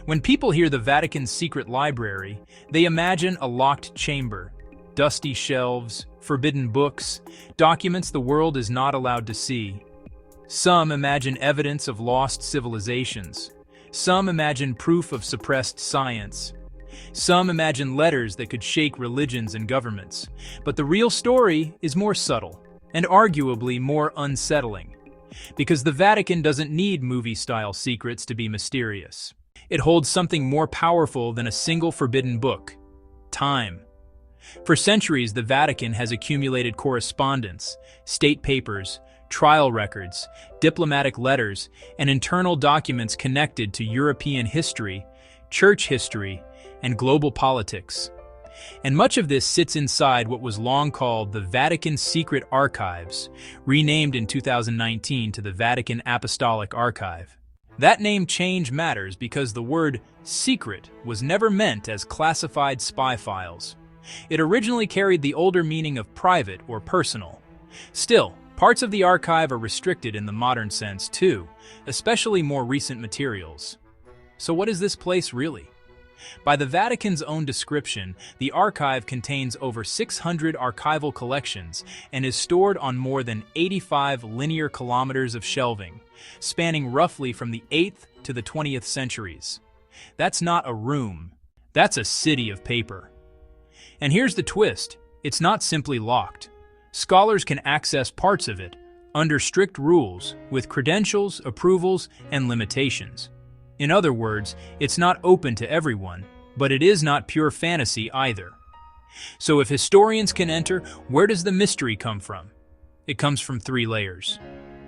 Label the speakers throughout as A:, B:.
A: When people hear the Vatican's secret library, they imagine a locked chamber, dusty shelves, forbidden books, documents the world is not allowed to see. Some imagine evidence of lost civilizations. Some imagine proof of suppressed science. Some imagine letters that could shake religions and governments. But the real story is more subtle, and arguably more unsettling. Because the Vatican doesn't need movie-style secrets to be mysterious. It holds something more powerful than a single forbidden book: time. For centuries, the Vatican has accumulated correspondence, state papers, trial records, diplomatic letters, and internal documents connected to European history, church history, and global politics. And much of this sits inside what was long called the Vatican Secret Archives, renamed in 2019 to the Vatican Apostolic Archive. That name change matters because the word secret was never meant as classified spy files. It originally carried the older meaning of private or personal. Still, parts of the archive are restricted in the modern sense too, especially more recent materials. So what is this place really? By the Vatican's own description, the archive contains over 600 archival collections and is stored on more than 85 linear kilometers of shelving, spanning roughly from the 8th to the 20th centuries. That's not a room, that's a city of paper. And here's the twist: it's not simply locked. Scholars can access parts of it, under strict rules, with credentials, approvals, and limitations. In other words, it's not open to everyone, but it is not pure fantasy either. So if historians can enter, where does the mystery come from? It comes from 3 layers.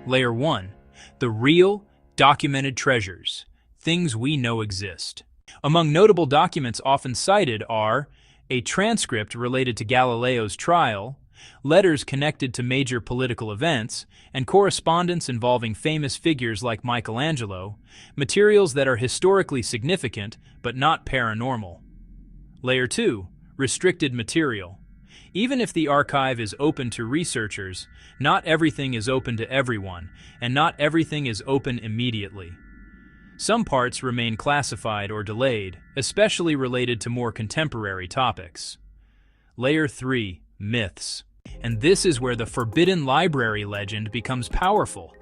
A: Layer 1, the real, documented treasures, things we know exist. Among notable documents often cited are a transcript related to Galileo's trial, letters connected to major political events, and correspondence involving famous figures like Michelangelo, materials that are historically significant but not paranormal. Layer 2, restricted material. Even if the archive is open to researchers, not everything is open to everyone, and not everything is open immediately. Some parts remain classified or delayed, especially related to more contemporary topics. Layer 3, myths. And this is where the Forbidden Library legend becomes powerful.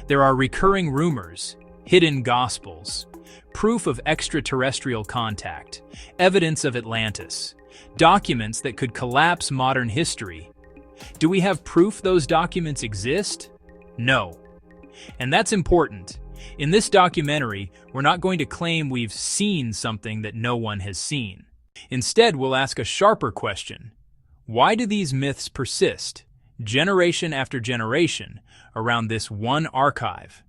A: There are recurring rumors, hidden gospels, proof of extraterrestrial contact, evidence of Atlantis, documents that could collapse modern history. Do we have proof those documents exist? No. And that's important. In this documentary, we're not going to claim we've seen something that no one has seen. Instead, we'll ask a sharper question. Why do these myths persist, generation after generation, around this one archive?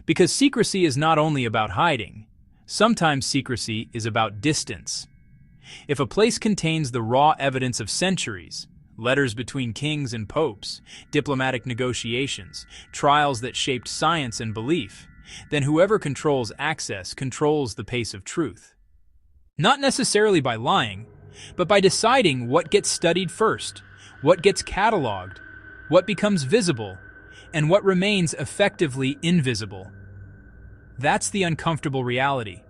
A: Because secrecy is not only about hiding. Sometimes secrecy is about distance. If a place contains the raw evidence of centuries, letters between kings and popes, diplomatic negotiations, trials that shaped science and belief, then whoever controls access controls the pace of truth. Not necessarily by lying, but by deciding what gets studied first, what gets cataloged, what becomes visible, and what remains effectively invisible. That's the uncomfortable reality.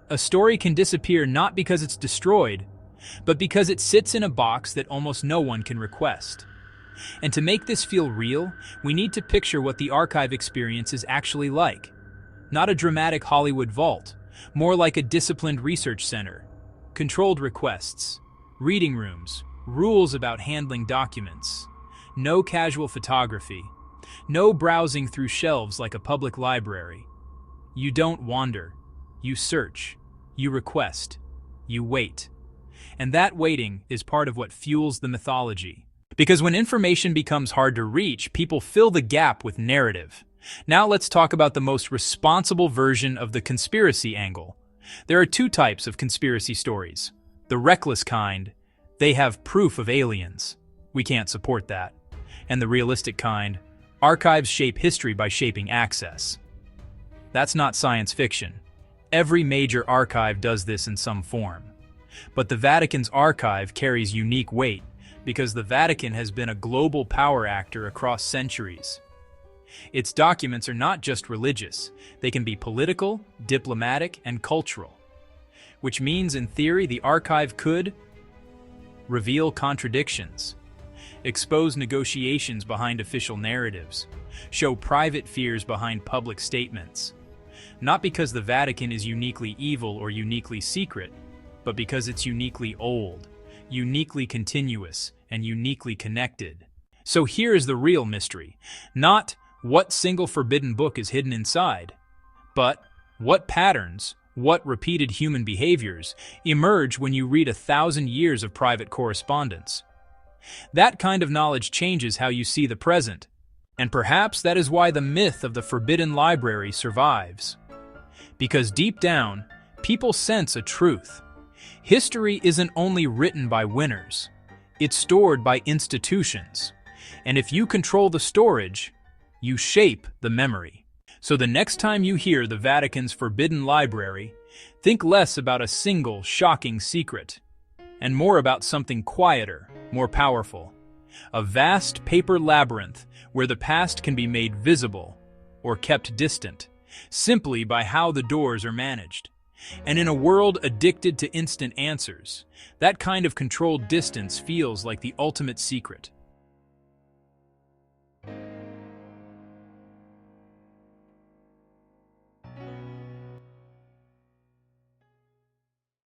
A: A story can disappear not because it's destroyed, but because it sits in a box that almost no one can request. And to make this feel real, we need to picture what the archive experience is actually like. Not a dramatic Hollywood vault, more like a disciplined research center. Controlled requests, reading rooms, rules about handling documents. No casual photography. No browsing through shelves like a public library. You don't wander. You search. You request. You wait. And that waiting is part of what fuels the mythology. Because when information becomes hard to reach, people fill the gap with narrative. Now let's talk about the most responsible version of the conspiracy angle. There are 2 types of conspiracy stories. The reckless kind, they have proof of aliens. We can't support that. And the realistic kind, archives shape history by shaping access. That's not science fiction. Every major archive does this in some form. But the Vatican's archive carries unique weight because the Vatican has been a global power actor across centuries. Its documents are not just religious, they can be political, diplomatic, and cultural. which means in theory the archive could reveal contradictions, expose negotiations behind official narratives, show private fears behind public statements. Not because the Vatican is uniquely evil or uniquely secret, but because it's uniquely old, uniquely continuous, and uniquely connected. So here is the real mystery. Not what single forbidden book is hidden inside, but what patterns, what repeated human behaviors emerge when you read 1,000 years of private correspondence. That kind of knowledge changes how you see the present, and perhaps that is why the myth of the Forbidden Library survives. Because deep down, people sense a truth. History isn't only written by winners, it's stored by institutions. And if you control the storage, you shape the memory. So the next time you hear the Vatican's Forbidden Library, think less about a single shocking secret, and more about something quieter, more powerful. A vast paper labyrinth where the past can be made visible or kept distant, simply by how the doors are managed. And in a world addicted to instant answers, that kind of controlled distance feels like the ultimate secret.